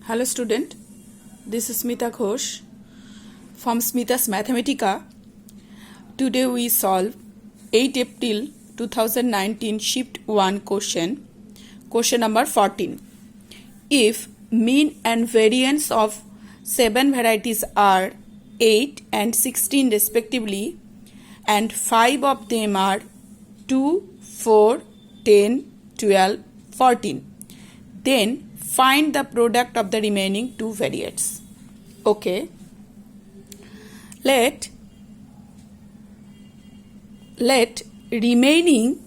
Hello student, this is Smita Ghosh from Smita's Mathematica. Today we solve 8 April 2019 Shift 1 question number 14. If mean and variance of 7 varieties are 8 and 16 respectively and 5 of them are 2, 4, 10, 12, 14, then find the product of the remaining two variants. Okay. Let remaining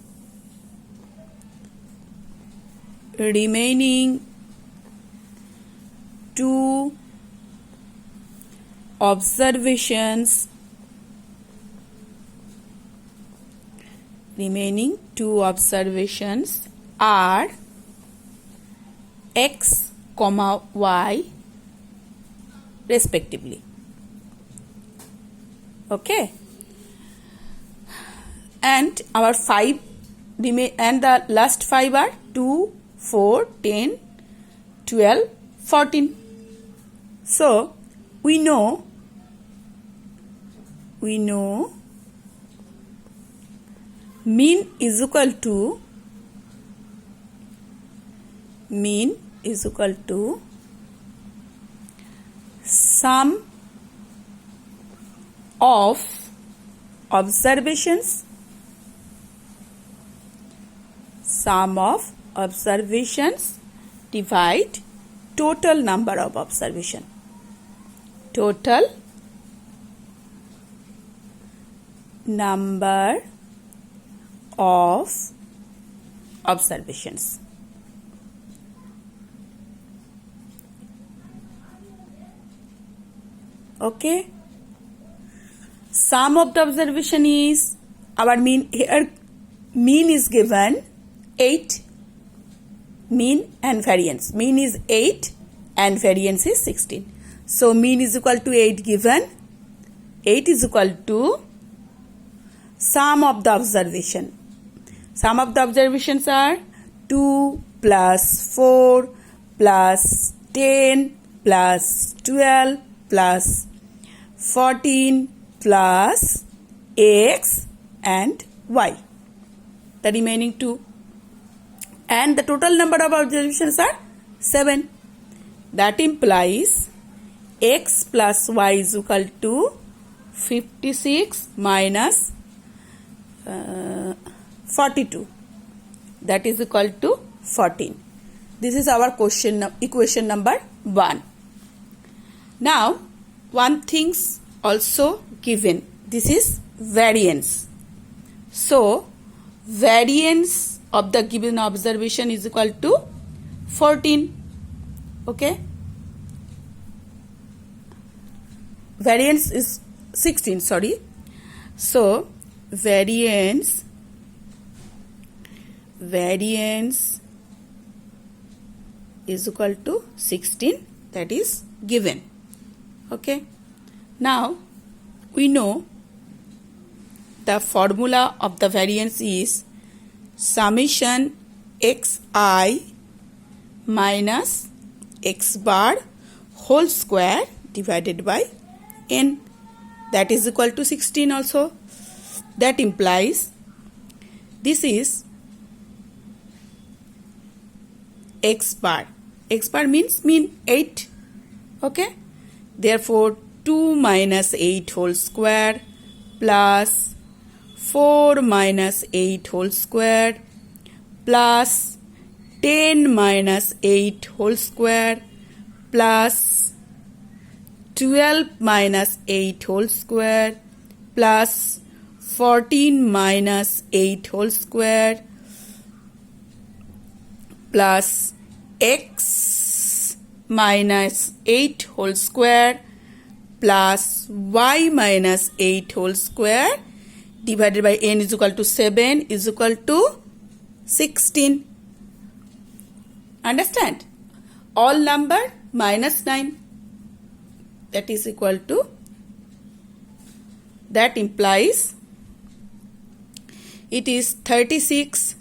two observations are x, y respectively. Okay, and our 5 and the last 5 are 2, 4, 10, 12, 14. So we know mean is equal to sum of observations divide total number of observation. Total number of observations. Okay, sum of the observation is our mean. Here mean is given 8, mean and variance. Mean is 8 and variance is 16. So mean is equal to 8 given. 8 is equal to sum of the observation. Sum of the observations are 2 plus 4 plus 10 plus 12 plus 14 plus x and y, the remaining 2, and the total number of observations are 7. That implies x plus y is equal to 56 minus 42, that is equal to 14. This is our equation number 1. Now one thing's also given, this is variance. So variance of the given observation is equal to 14. Okay, variance is 16, sorry. So variance is equal to 16, that is given. Okay, now we know the formula of the variance is summation xi minus x bar whole square divided by n, that is equal to 16 also. That implies this is x bar. X bar means mean 8. Okay, therefore 2 minus 8 whole square plus 4 minus 8 whole square plus 10 minus 8 whole square plus 12 minus 8 whole square plus 14 minus 8 whole square plus x minus 8 whole square plus y minus 8 whole square divided by n is equal to 7 is equal to 16. Understand? All number minus 9, that is equal to, that implies it is 36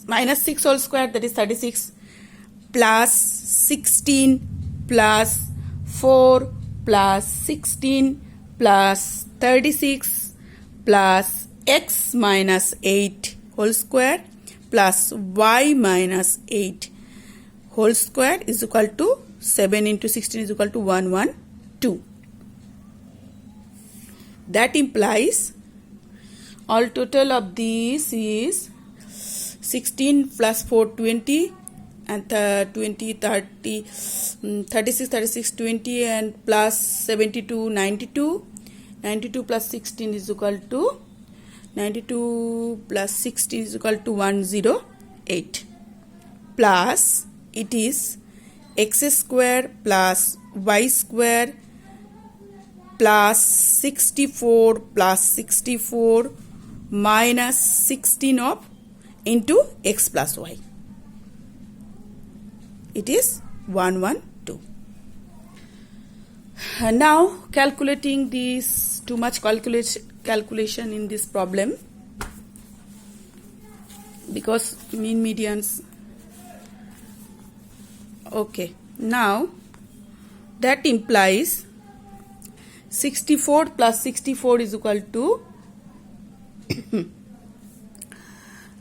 minus 6 whole square, that is 36, plus 16 plus 4 plus 16 plus 36 plus x minus 8 whole square plus y minus 8 whole square is equal to 7 into 16 is equal to 112. That implies all total of these is 16 plus 4 20 and 20 30 36 36 20 and plus 72 92 92 plus 16 is equal to 92 plus 16 is equal to 108 plus it is x square plus y square plus 64 plus 64 minus 16 of into x plus y. It is 112. Now calculating this, too much calculation in this problem because mean medians. Okay, now that implies 64 plus 64 is equal to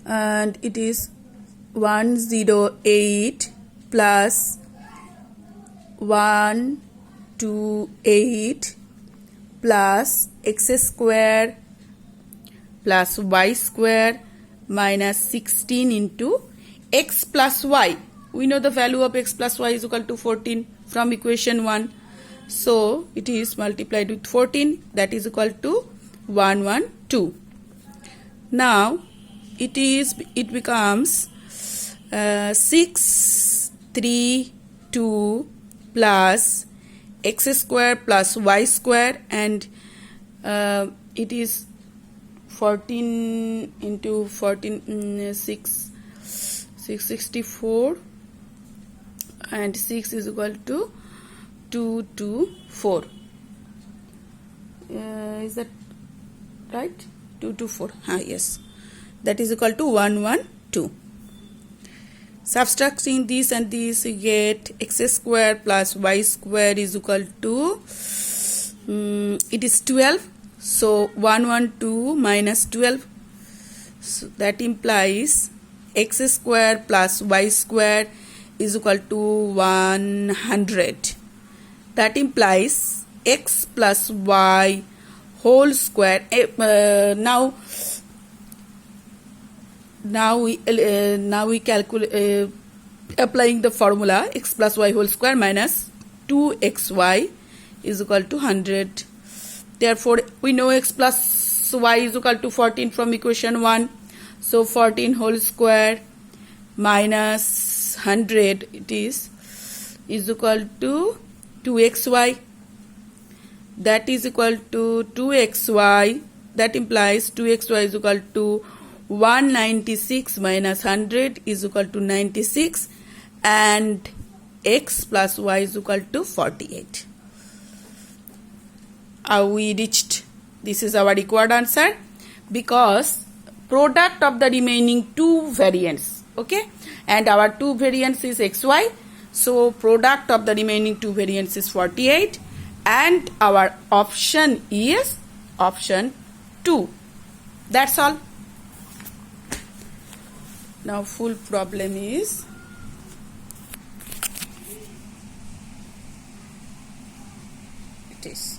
and it is 108 plus 128 plus x square plus y square minus 16 into x plus y. We know the value of x plus y is equal to 14 from equation 1. So it is multiplied with 14, that is equal to 112. Now it becomes 632 plus x square plus y square and it is 14 into 14 664 and 6 is equal to 224. Is that right? 224. Yes. That is equal to 112. Subtracting this and this, you get x square plus y square is equal to it is 12. So 112 minus 12. So that implies x square plus y square is equal to 100. That implies x plus y whole square. Now we calculate applying the formula x plus y whole square minus 2xy is equal to 100. Therefore, we know x plus y is equal to 14 from equation 1. So 14 whole square minus 100 it is equal to 2xy. That is equal to 2xy. That implies 2xy is equal to 196 minus 100 is equal to 96 and x plus y is equal to 48. We reached, this is our required answer because product of the remaining two variants, okay, and our two variants is xy, so product of the remaining two variants is 48 and our option is option 2. That's all. Now full problem is it is